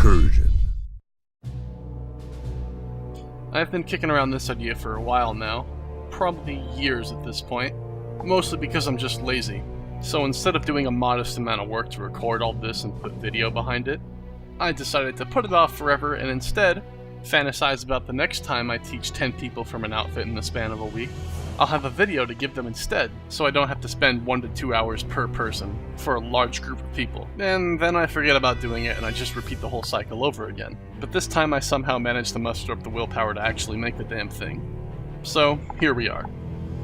Incursion. I've been kicking around this idea for a while now, probably years at this point, mostly because I'm just lazy. So instead of doing a modest amount of work to record all this and put video behind it, I decided to put it off forever and instead fantasize about the next time I teach 10 people from an outfit in the span of a week. I'll have a video to give them instead, so I don't have to spend 1 to 2 hours per person for a large group of people. And then I forget about doing it and I just repeat the whole cycle over again. But this time I somehow managed to muster up the willpower to actually make the damn thing. So, here we are.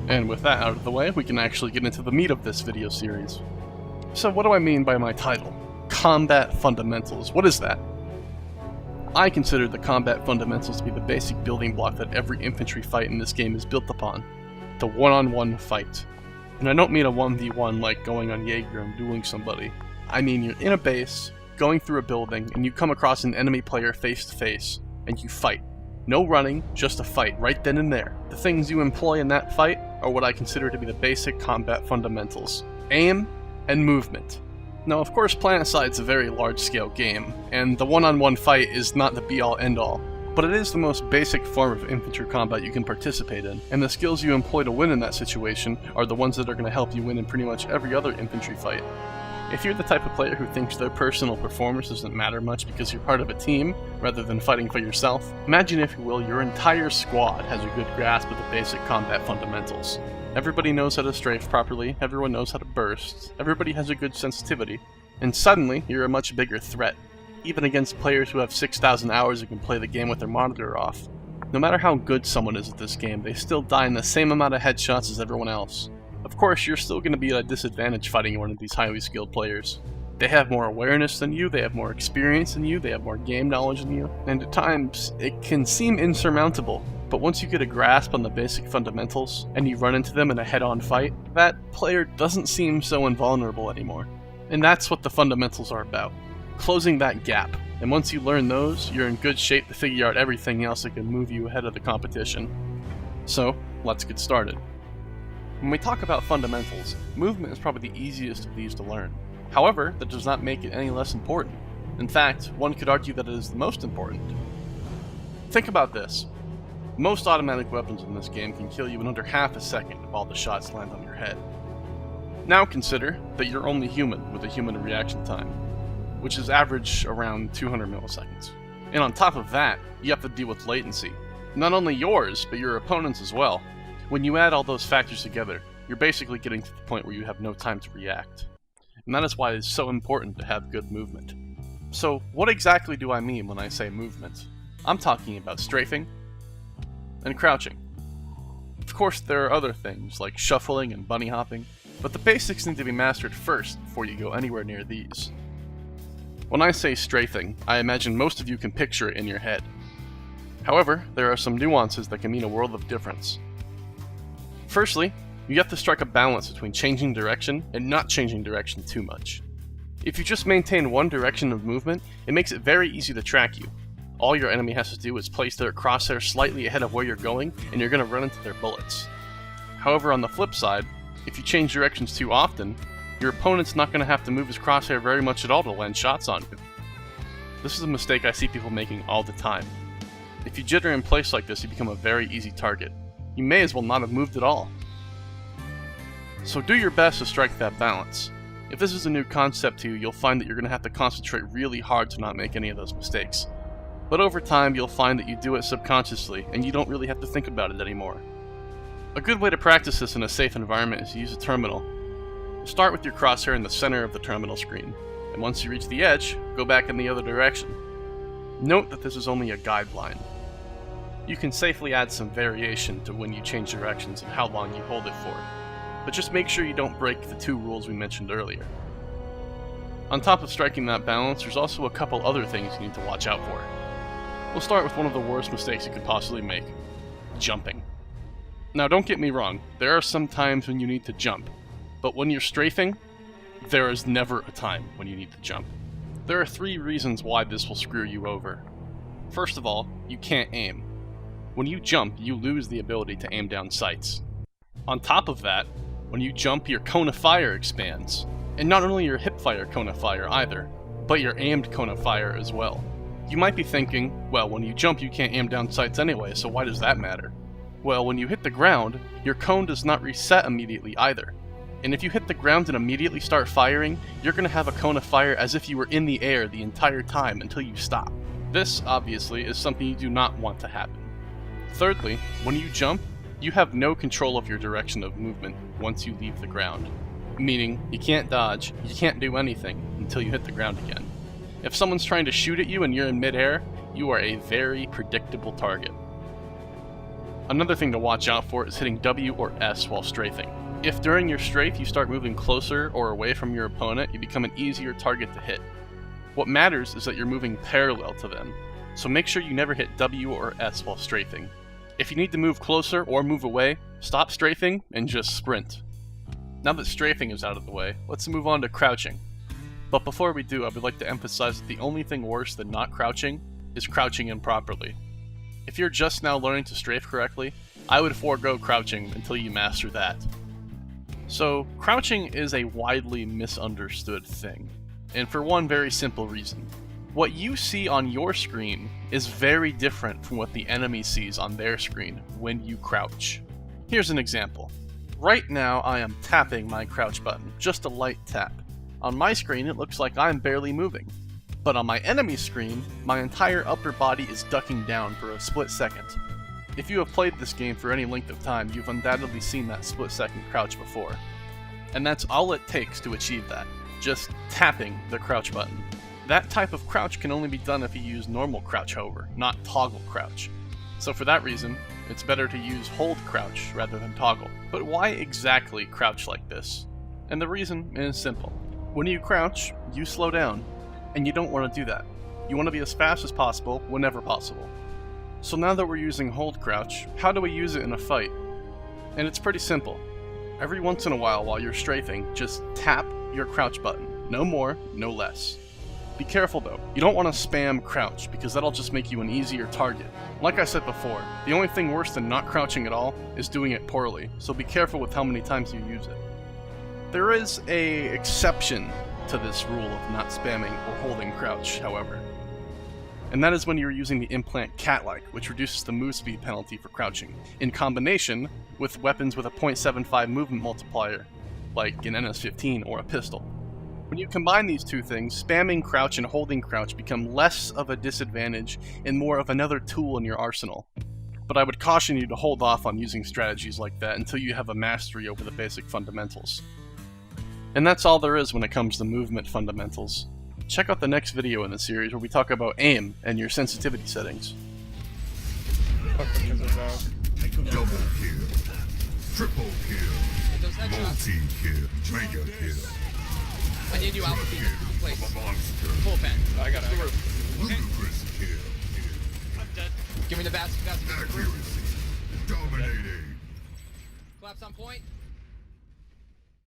And with that out of the way, we can actually get into the meat of this video series. So what do I mean by my title? Combat Fundamentals. What is that? I consider the combat fundamentals to be the basic building block that every infantry fight in this game is built upon. The one-on-one fight. And I don't mean a 1v1 like going on Jaeger and dueling somebody. I mean you're in a base, going through a building, and you come across an enemy player face to face, and you fight. No running, just a fight, right then and there. The things you employ in that fight are what I consider to be the basic combat fundamentals. Aim and movement. Now of course Planetside a very large-scale game, and the one-on-one fight is not the be-all end-all. But it is the most basic form of infantry combat you can participate in, and the skills you employ to win in that situation are the ones that are going to help you win in pretty much every other infantry fight. If you're the type of player who thinks their personal performance doesn't matter much because you're part of a team, rather than fighting for yourself, imagine if you will, your entire squad has a good grasp of the basic combat fundamentals. Everybody knows how to strafe properly, everyone knows how to burst, everybody has a good sensitivity, and suddenly you're a much bigger threat. Even against players who have 6,000 hours and can play the game with their monitor off. No matter how good someone is at this game, they still die in the same amount of headshots as everyone else. Of course, you're still going to be at a disadvantage fighting one of these highly skilled players. They have more awareness than you, they have more experience than you, they have more game knowledge than you, and at times, it can seem insurmountable. But once you get a grasp on the basic fundamentals, and you run into them in a head-on fight, that player doesn't seem so invulnerable anymore. And that's what the fundamentals are about. Closing that gap, and once you learn those, you're in good shape to figure out everything else that can move you ahead of the competition. So, let's get started. When we talk about fundamentals, movement is probably the easiest of these to learn. However, that does not make it any less important. In fact, one could argue that it is the most important. Think about this. Most automatic weapons in this game can kill you in under half a second if all the shots land on your head. Now consider that you're only human with a human reaction time, which is average around 200 milliseconds. And on top of that, you have to deal with latency. Not only yours, but your opponent's as well. When you add all those factors together, you're basically getting to the point where you have no time to react. And that is why it's so important to have good movement. So, what exactly do I mean when I say movement? I'm talking about strafing and crouching. Of course, there are other things like shuffling and bunny hopping, but the basics need to be mastered first before you go anywhere near these. When I say strafing, I imagine most of you can picture it in your head. However, there are some nuances that can mean a world of difference. Firstly, you have to strike a balance between changing direction and not changing direction too much. If you just maintain one direction of movement, it makes it very easy to track you. All your enemy has to do is place their crosshair slightly ahead of where you're going, and you're going to run into their bullets. However, on the flip side, if you change directions too often, your opponent's not going to have to move his crosshair very much at all to land shots on you. This is a mistake I see people making all the time. If you jitter in place like this, you become a very easy target. You may as well not have moved at all. So do your best to strike that balance. If this is a new concept to you, you'll find that you're going to have to concentrate really hard to not make any of those mistakes. But over time, you'll find that you do it subconsciously, and you don't really have to think about it anymore. A good way to practice this in a safe environment is to use a terminal. Start with your crosshair in the center of the terminal screen, and once you reach the edge, go back in the other direction. Note that this is only a guideline. You can safely add some variation to when you change directions and how long you hold it for, but just make sure you don't break the 2 rules we mentioned earlier. On top of striking that balance, there's also a couple other things you need to watch out for. We'll start with one of the worst mistakes you could possibly make: jumping. Now don't get me wrong, there are some times when you need to jump, but when you're strafing, there is never a time when you need to jump. There are 3 reasons why this will screw you over. First of all, you can't aim. When you jump, you lose the ability to aim down sights. On top of that, when you jump, your cone of fire expands. And not only your hip fire cone of fire either, but your aimed cone of fire as well. You might be thinking, well, when you jump you can't aim down sights anyway, so why does that matter? Well, when you hit the ground, your cone does not reset immediately either. And if you hit the ground and immediately start firing, you're going to have a cone of fire as if you were in the air the entire time until you stop. This, obviously, is something you do not want to happen. Thirdly, when you jump, you have no control of your direction of movement once you leave the ground. Meaning, you can't dodge, you can't do anything until you hit the ground again. If someone's trying to shoot at you and you're in midair, you are a very predictable target. Another thing to watch out for is hitting W or S while strafing. If during your strafe you start moving closer or away from your opponent, you become an easier target to hit. What matters is that you're moving parallel to them, so make sure you never hit W or S while strafing. If you need to move closer or move away, stop strafing and just sprint. Now that strafing is out of the way, let's move on to crouching. But before we do, I would like to emphasize that the only thing worse than not crouching is crouching improperly. If you're just now learning to strafe correctly, I would forego crouching until you master that. So, crouching is a widely misunderstood thing, and for one very simple reason. What you see on your screen is very different from what the enemy sees on their screen when you crouch. Here's an example. Right now I am tapping my crouch button, just a light tap. On my screen it looks like I'm barely moving. But on my enemy's screen, my entire upper body is ducking down for a split second. If you have played this game for any length of time, you've undoubtedly seen that split second crouch before. And that's all it takes to achieve that, just tapping the crouch button. That type of crouch can only be done if you use normal crouch, however, not toggle crouch. So for that reason, it's better to use hold crouch rather than toggle. But why exactly crouch like this? And the reason is simple. When you crouch, you slow down, and you don't want to do that. You want to be as fast as possible, whenever possible. So now that we're using hold crouch, how do we use it in a fight? And it's pretty simple. Every once in a while you're strafing, just tap your crouch button. No more, no less. Be careful though, you don't want to spam crouch because that'll just make you an easier target. Like I said before, the only thing worse than not crouching at all is doing it poorly, so be careful with how many times you use it. There is an exception to this rule of not spamming or holding crouch, however. And that is when you're using the implant cat-like, which reduces the move speed penalty for crouching, in combination with weapons with a 0.75 movement multiplier, like an NS-15 or a pistol. When you combine these two things, spamming crouch and holding crouch become less of a disadvantage and more of another tool in your arsenal. But I would caution you to hold off on using strategies like that until you have a mastery over the basic fundamentals. And that's all there is when it comes to movement fundamentals. Check out the next video in the series where we talk about aim and your sensitivity settings. Double kill, triple kill, multi-kill, mega kill. I need you out for the place. Monster. Full pen. I got it. Ludicrous kill. I'm dead. Give me the bats. Accuracy. Dominating. Collapse on point.